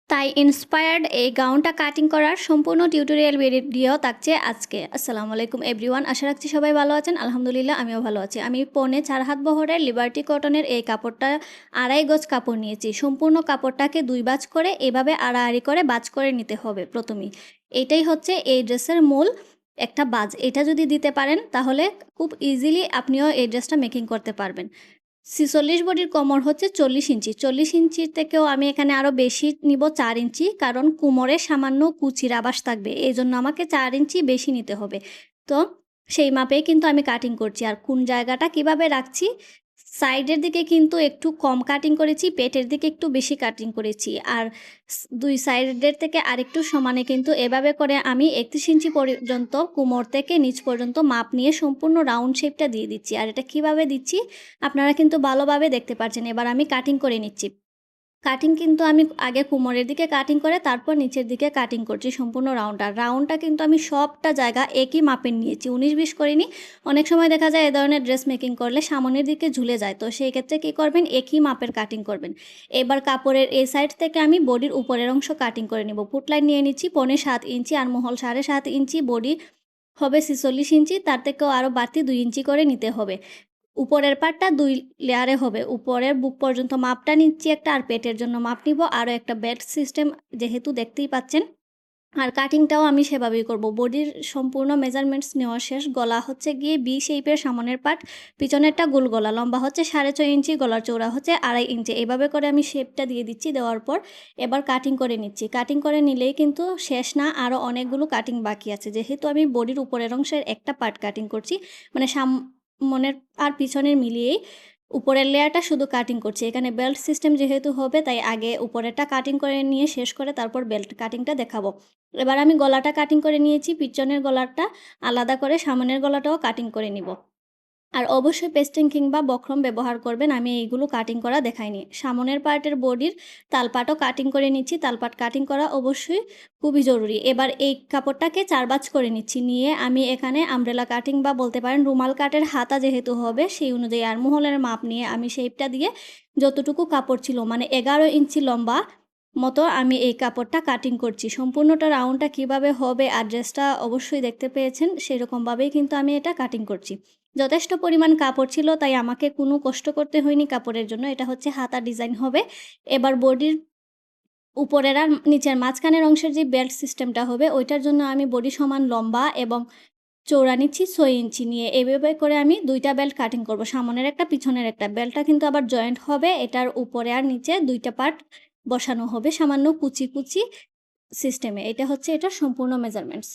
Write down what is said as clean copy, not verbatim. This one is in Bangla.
তাই ইন্সপায়ার্ড এই গাউনটা কাটিং করার সম্পূর্ণ টিউটোরিয়াল ভিডিও থাকছে আজকে। আসসালামু আলাইকুম এভরিওয়ান, আশা রাখছি সবাই ভালো আছেন। আলহামদুলিল্লাহ আমিও ভালো আছি। আমি পৌনে 4 হাত বহরের লিবার্টি কটনের এই কাপড়টা 2.5 গজ কাপড় নিয়েছি। সম্পূর্ণ কাপড়টাকে 2 ভাঁজ করে এভাবে আড়াআড়ি করে ভাঁজ করে নিতে হবে প্রথমেই। এটাই হচ্ছে এই ড্রেসের মূল একটা ভাঁজ। এটা যদি দিতে পারেন তাহলে খুব ইজিলি আপনিও এই ড্রেসটা মেকিং করতে পারবেন। 46 বডির কোমর হচ্ছে 40 ইঞ্চি। 40 ইঞ্চির থেকেও আমি এখানে আরও বেশি নিব 4 ইঞ্চি, কারণ কোমরে সামান্য কুচির আভাস থাকবে। এজন্য আমাকে 4 ইঞ্চি বেশি নিতে হবে। তো সেই মাপেই কিন্তু আমি কাটিং করছি। আর কোন জায়গাটা কিভাবে রাখছি, সাইডের দিকে কিন্তু একটু কম কাটিং করেছি, পেটের দিকে একটু বেশি কাটিং করেছি। আর 2 সাইডের থেকে আরেকটু সমানে কিন্তু এভাবে করে আমি 31 ইঞ্চি পর্যন্ত কোমর থেকে নিচ পর্যন্ত মাপ নিয়ে সম্পূর্ণ রাউন্ড শেপটা দিয়ে দিচ্ছি। আর এটা কিভাবে দিচ্ছি আপনারা কিন্তু ভালোভাবে দেখতে পাচ্ছেন। এবার আমি কাটিং করে নিচ্ছি। কাটিং কিন্তু আমি আগে কোমরের দিকে কাটিং করে তারপর নিচের দিকে কাটিং করছি সম্পূর্ণ রাউন্ডটা। রাউন্ডটা কিন্তু আমি সবটা জায়গা একই মাপের নিয়েছি, 19-20 করিনি। অনেক সময় দেখা যায় এ ধরনের ড্রেস মেকিং করলে সামনের দিকে ঝুলে যায়, তো সেই ক্ষেত্রে কী করবেন, একই মাপের কাটিং করবেন। এবার কাপড়ের এই সাইড থেকে আমি বডির উপরের অংশ কাটিং করে নেব। ফুটলাইন নিয়ে নিচ্ছি 7.25 ইঞ্চি, আর মহল 7.5 ইঞ্চি, বডি হবে 46 ইঞ্চি, তার থেকেও আরও বাড়তি 2 ইঞ্চি করে নিতে হবে। উপরের পাটটা 2 লেয়ারে হবে। উপরের বুক পর্যন্ত মাপটা নিচ্ছি একটা, আর পেটের জন্য মাপ নিব আরও একটা, বেল্ট সিস্টেম যেহেতু দেখতেই পাচ্ছেন। আর কাটিংটাও আমি সেভাবেই করব। বডির সম্পূর্ণ মেজারমেন্টস নেওয়া শেষ। গলা হচ্ছে গিয়ে বি শেপের সামনের পাট, পিছনেরটা গোল গলা, লম্বা হচ্ছে 6.5 ইঞ্চি, গলার চৌড়া হচ্ছে 2.5 ইঞ্চি। এভাবে করে আমি শেপটা দিয়ে দিচ্ছি। দেওয়ার পর এবার কাটিং করে নিচ্ছি। কাটিং করে নিলেই কিন্তু শেষ না, আরও অনেকগুলো কাটিং বাকি আছে। যেহেতু আমি বডির উপরের অংশের একটা পার্ট কাটিং করছি, মানে সামনের আর পিছনের মিলিয়েই উপরের লেয়ারটা শুধু কাটিং করছি। এখানে বেল্ট সিস্টেম যেহেতু হবে, তাই আগে উপরেরটা কাটিং করে নিয়ে শেষ করে তারপর বেল্ট কাটিংটা দেখাবো। এবার আমি গলাটা কাটিং করে নিয়েছি, পিছনের গলাটা আলাদা করে সামনের গলাটাও কাটিং করে নিব। আর অবশ্যই পেস্টিং কিংবা বক্রম ব্যবহার করবেন, আমি এইগুলো কাটিং করা দেখাইনি। সামনের পার্টের বডির তালপাটও কাটিং করে নিচ্ছি। তালপাট কাটিং করা অবশ্যই খুবই জরুরি। এবার এই কাপড়টাকে 4 ভাঁজ করে নিচ্ছি। নিয়ে আমি এখানে আমব্রেলা কাটিং বা বলতে পারেন রুমাল কাটের হাতা যেহেতু হবে, সেই অনুযায়ী আর্মহোলের মাপ নিয়ে আমি শেপটা দিয়ে যতটুকু কাপড় ছিল, মানে 11 ইঞ্চি লম্বা মতো আমি এই কাপড়টা কাটিং করছি। সম্পূর্ণটা রাউন্ডটা কিভাবে হবে আর ড্রেসটা অবশ্যই দেখতে পেয়েছেন, সেরকমভাবেই কিন্তু আমি এটা কাটিং করছি। যথেষ্ট পরিমাণ কাপড় ছিল, তাই আমাকে কোনো কষ্ট করতে হয়নি কাপড়ের জন্য। এটা হচ্ছে হাতা ডিজাইন হবে। এবার বডির উপরের আর নিচের মাঝখানের অংশের যে বেল্ট সিস্টেমটা হবে, ওইটার জন্য আমি বডি সমান লম্বা এবং চৌড়া নিচ্ছি 6 ইঞ্চি নিয়ে। এভাবে করে আমি 2টা বেল্ট কাটিং করব, সামনের একটা পিছনের একটা। বেল্টটা কিন্তু আবার জয়েন্ট হবে, এটার উপরে আর নিচে 2টা পার্ট বসানো হবে সামান্য কুচি কুচি সিস্টেমে। এটা হচ্ছে এটার সম্পূর্ণ মেজারমেন্টস।